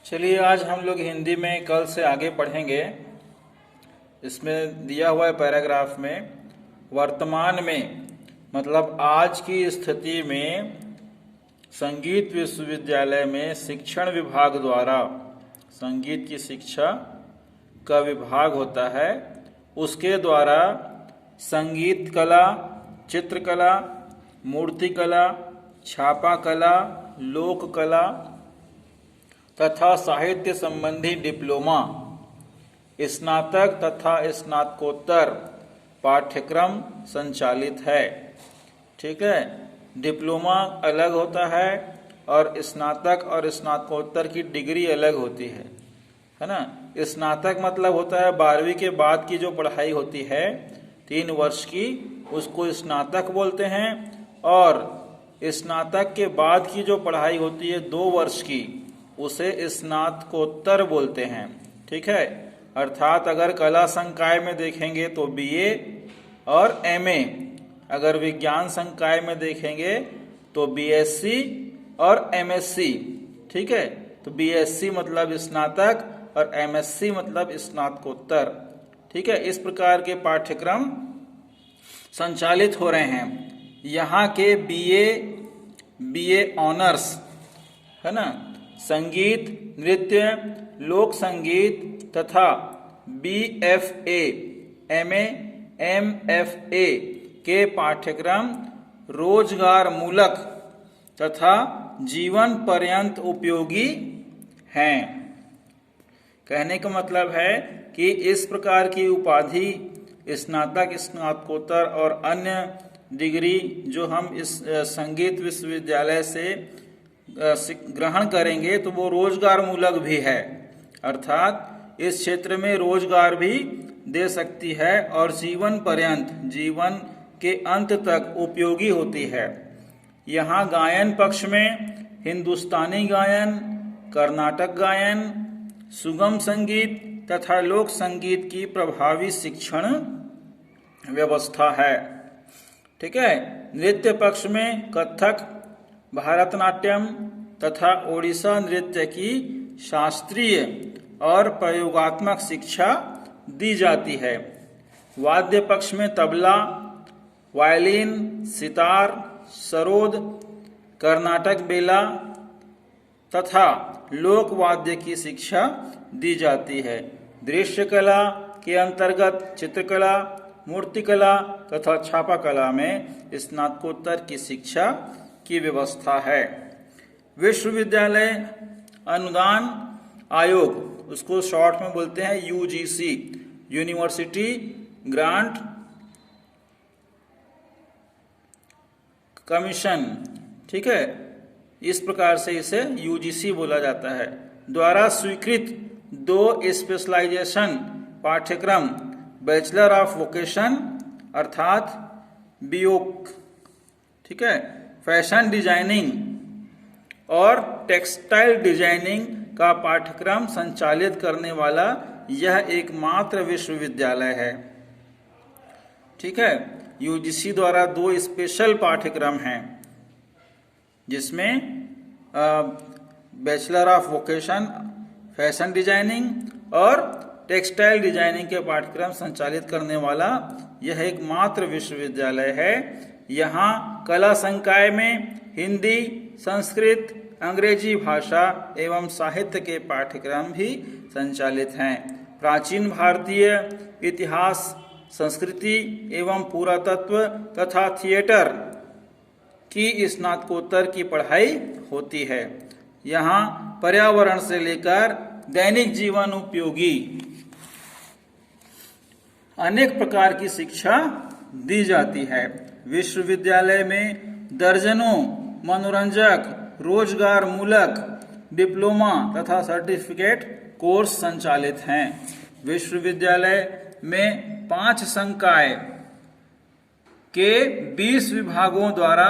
चलिए आज हम लोग हिंदी में कल से आगे पढ़ेंगे। इसमें दिया हुआ है पैराग्राफ में वर्तमान में मतलब आज की स्थिति में संगीत विश्वविद्यालय में शिक्षण विभाग द्वारा संगीत की शिक्षा का विभाग होता है, उसके द्वारा संगीत कला, चित्रकला, मूर्तिकला, छापा कला, लोक कला तथा साहित्य संबंधी डिप्लोमा, स्नातक तथा स्नातकोत्तर पाठ्यक्रम संचालित है। ठीक है, डिप्लोमा अलग होता है और स्नातक और स्नातकोत्तर की डिग्री अलग होती है ना। स्नातक मतलब होता है 12वीं के बाद की जो पढ़ाई होती है 3 वर्ष की, उसको स्नातक बोलते हैं, और स्नातक के बाद की जो पढ़ाई होती है 2 वर्ष की, उसे स्नातकोत्तर बोलते हैं। ठीक है, अर्थात अगर कला संकाय में देखेंगे तो बीए और एमए, अगर विज्ञान संकाय में देखेंगे तो बीएससी और एमएससी। ठीक है, तो बीएससी मतलब स्नातक और एमएससी मतलब स्नातकोत्तर। ठीक है, इस प्रकार के पाठ्यक्रम संचालित हो रहे हैं। यहाँ के बीए ऑनर्स है ना, संगीत, नृत्य, लोक संगीत तथा बीएफए, एमए, एमएफए के पाठ्यक्रम रोजगार मूलक तथा जीवन पर्यंत उपयोगी हैं। कहने का मतलब है कि इस प्रकार की उपाधि स्नातक, स्नातकोत्तर और अन्य डिग्री जो हम इस संगीत विश्वविद्यालय से ग्रहण करेंगे तो वो रोजगार मूलक भी है, अर्थात इस क्षेत्र में रोजगार भी दे सकती है और जीवन पर्यंत, जीवन के अंत तक उपयोगी होती है। यहाँ गायन पक्ष में हिंदुस्तानी गायन, कर्नाटक गायन, सुगम संगीत तथा लोक संगीत की प्रभावी शिक्षण व्यवस्था है। ठीक है, नृत्य पक्ष में कथक, भारतनाट्यम तथा ओडिशा नृत्य की शास्त्रीय और प्रयोगात्मक शिक्षा दी जाती है। वाद्य पक्ष में तबला, वायलिन, सितार, सरोद, कर्नाटक बेला तथा लोक वाद्य की शिक्षा दी जाती है। दृश्य कला के अंतर्गत चित्रकला, मूर्तिकला तथा छापा कला में स्नातकोत्तर की शिक्षा की व्यवस्था है। विश्वविद्यालय अनुदान आयोग, उसको शॉर्ट में बोलते हैं यूजीसी, यूनिवर्सिटी ग्रांट कमीशन। ठीक है, इस प्रकार से इसे यूजीसी बोला जाता है, द्वारा स्वीकृत 2 स्पेशलाइजेशन पाठ्यक्रम, बैचलर ऑफ वोकेशन अर्थात बीओक, ठीक है, फैशन डिजाइनिंग और टेक्सटाइल डिजाइनिंग का पाठ्यक्रम संचालित करने वाला यह एकमात्र विश्वविद्यालय है। ठीक है, यूजीसी द्वारा 2 स्पेशल पाठ्यक्रम हैं जिसमें bachelor of vocation fashion designing और टेक्सटाइल डिजाइनिंग के पाठ्यक्रम संचालित करने वाला यह एकमात्र विश्वविद्यालय है। यहाँ कला संकाय में हिंदी, संस्कृत, अंग्रेजी भाषा एवं साहित्य के पाठ्यक्रम भी संचालित हैं। प्राचीन भारतीय इतिहास, संस्कृति एवं पुरातत्व तथा थिएटर की स्नातकोत्तर की पढ़ाई होती है। यहाँ पर्यावरण से लेकर दैनिक जीवन उपयोगी अनेक प्रकार की शिक्षा दी जाती है। विश्वविद्यालय में दर्जनों मनोरंजक, रोजगार मूलक, डिप्लोमा तथा सर्टिफिकेट कोर्स संचालित हैं। विश्वविद्यालय में 5 संकाय के 20 विभागों द्वारा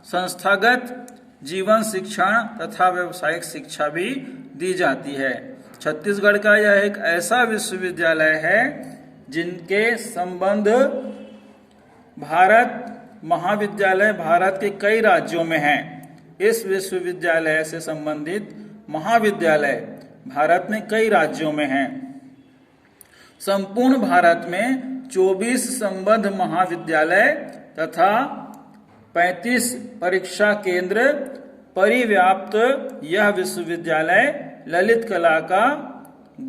संस्थागत जीवन शिक्षण तथा व्यावसायिक शिक्षा भी दी जाती है। छत्तीसगढ़ का यह एक ऐसा विश्वविद्यालय है जिनके संबंध भारत महाविद्यालय भारत के कई राज्यों में हैं। इस विश्वविद्यालय से संबंधित महाविद्यालय भारत में कई राज्यों में हैं। संपूर्ण भारत में 24 संबद्ध महाविद्यालय तथा 35 परीक्षा केंद्र परिव्याप्त यह विश्वविद्यालय ललित कला का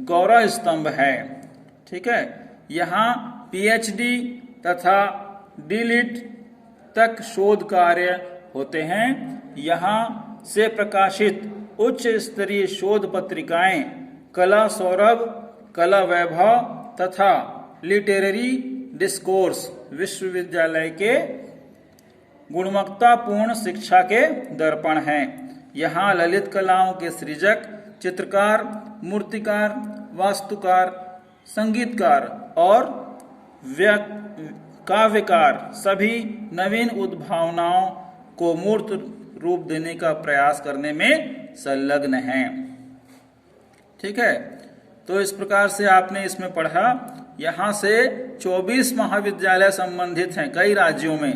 गौरव स्तंभ है। ठीक है, यहाँ पीएचडी तथा डीलिट तक शोध कार्य होते हैं। यहाँ से प्रकाशित उच्च स्तरीय शोध पत्रिकाएं कला सौरभ, कला वैभव तथा लिटरेरी डिस्कोर्स विश्वविद्यालय के गुणवत्तापूर्ण शिक्षा के दर्पण हैं। यहाँ ललित कलाओं के सृजक, चित्रकार, मूर्तिकार, वास्तुकार, संगीतकार और काव्यकार सभी नवीन उद्भावनाओं को मूर्त रूप देने का प्रयास करने में संलग्न हैं। ठीक है, तो इस प्रकार से आपने इसमें पढ़ा। यहाँ से 24 महाविद्यालय संबंधित हैं कई राज्यों में।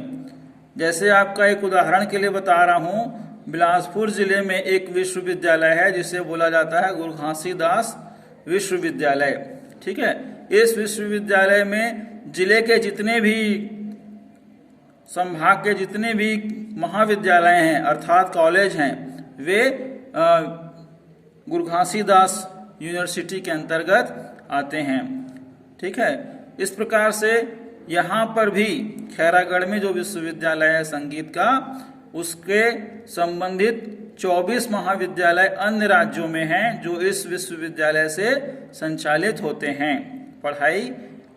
जैसे आपका एक उदाहरण के लिए बता रहा हूँ, बिलासपुर जिले में एक विश्वविद्यालय है जिसे बोला जाता है गुरु घासीदास विश्वविद्यालय। ठीक है, इस विश्वविद्यालय में जिले के जितने भी संभाग के जितने भी महाविद्यालय हैं अर्थात कॉलेज हैं, वे गुरु घासीदास यूनिवर्सिटी के अंतर्गत आते हैं। ठीक है, इस प्रकार से यहाँ पर भी खैरागढ़ में जो विश्वविद्यालय है संगीत का, उसके संबंधित 24 महाविद्यालय अन्य राज्यों में हैं जो इस विश्वविद्यालय से संचालित होते हैं, पढ़ाई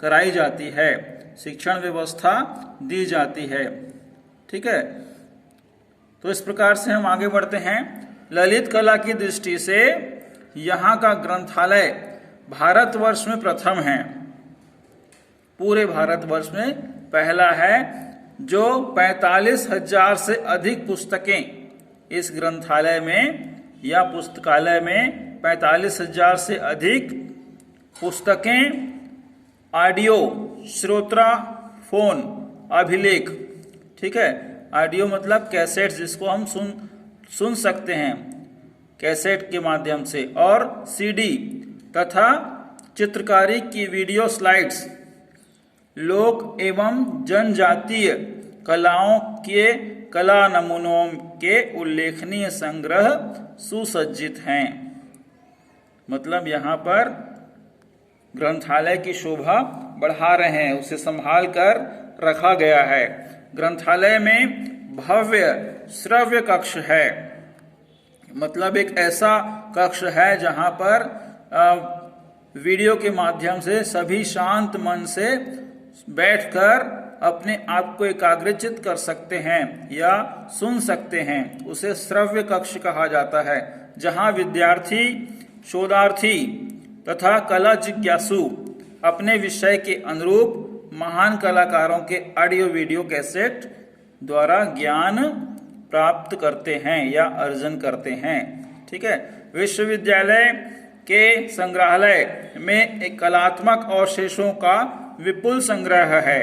कराई जाती है, शिक्षण व्यवस्था दी जाती है। ठीक है, तो इस प्रकार से हम आगे बढ़ते हैं। ललित कला की दृष्टि से यहाँ का ग्रंथालय भारतवर्ष में प्रथम है, पूरे भारतवर्ष में पहला है, जो 45,000 से अधिक पुस्तकें इस ग्रंथालय में या पुस्तकालय में 45,000 से अधिक पुस्तकें, ऑडियो, श्रोत्रा, फोन, अभिलेख। ठीक है, ऑडियो मतलब कैसेट जिसको हम सुन सकते हैं कैसेट के माध्यम से, और सीडी तथा चित्रकारी की वीडियो स्लाइड्स, लोक एवं जनजातीय कलाओं के कला नमूनों के उल्लेखनीय संग्रह सुसज्जित हैं। मतलब यहाँ पर ग्रंथालय की शोभा बढ़ा रहे हैं, उसे संभाल कर रखा गया है। ग्रंथालय में भव्य श्रव्य कक्ष है, मतलब एक ऐसा कक्ष है जहाँ पर वीडियो के माध्यम से सभी शांत मन से बैठकर अपने आप को एकाग्रचित कर सकते हैं या सुन सकते हैं, उसे श्रव्य कक्ष कहा जाता है, जहां विद्यार्थी, शोधार्थी तथा कला जिज्ञासु अपने विषय के अनुरूप महान कलाकारों के ऑडियो वीडियो कैसेट द्वारा ज्ञान प्राप्त करते हैं या अर्जन करते हैं। ठीक है, विश्वविद्यालय के संग्रहालय में एक कलात्मक अवशेषों का विपुल संग्रह है।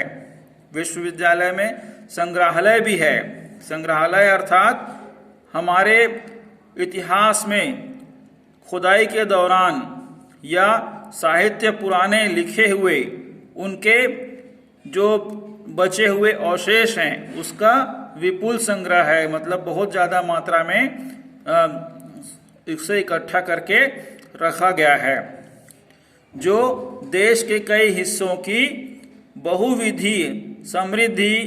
विश्वविद्यालय में संग्रहालय भी है। संग्रहालय अर्थात हमारे इतिहास में खुदाई के दौरान या साहित्य पुराने लिखे हुए उनके जो बचे हुए अवशेष हैं उसका विपुल संग्रह है, मतलब बहुत ज्यादा मात्रा में इसे इकट्ठा करके रखा गया है, जो देश के कई हिस्सों की बहुविधि समृद्धि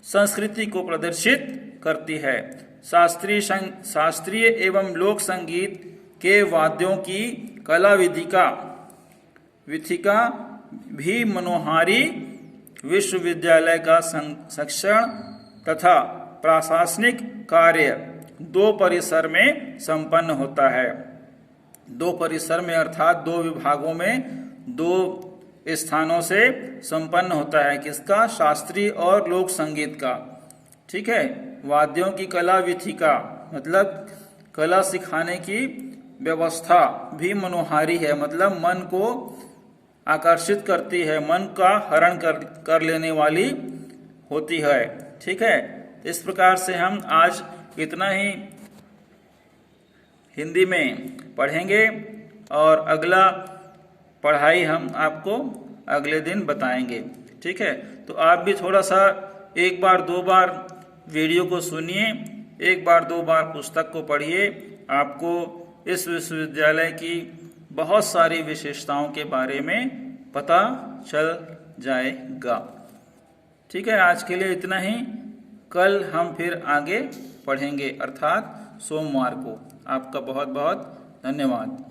संस्कृति को प्रदर्शित करती है। शास्त्रीय एवं लोक संगीत के वाद्यों की कला विधिका भी मनोहारी विश्वविद्यालय का शिक्षण तथा प्रशासनिक कार्य दो परिसर में संपन्न होता है। दो परिसर में अर्थात दो विभागों में दो स्थानों से संपन्न होता है। किसका? शास्त्रीय और लोक संगीत का। ठीक है, वाद्यों की कला विधिका मतलब कला सिखाने की व्यवस्था भी मनोहारी है, मतलब मन को आकर्षित करती है, मन का हरण कर लेने वाली होती है। ठीक है, इस प्रकार से हम आज इतना ही हिंदी में पढ़ेंगे। और अगला पढ़ाई हम आपको अगले दिन बताएंगे। ठीक है, तो आप भी थोड़ा सा एक बार दो बार वीडियो को सुनिए, एक बार दो बार पुस्तक को पढ़िए। आपको इस विश्वविद्यालय की बहुत सारी विशेषताओं के बारे में पता चल जाएगा। ठीक है, आज के लिए इतना ही। कल हम फिर आगे पढ़ेंगे, अर्थात सोमवार को। आपका बहुत बहुत धन्यवाद।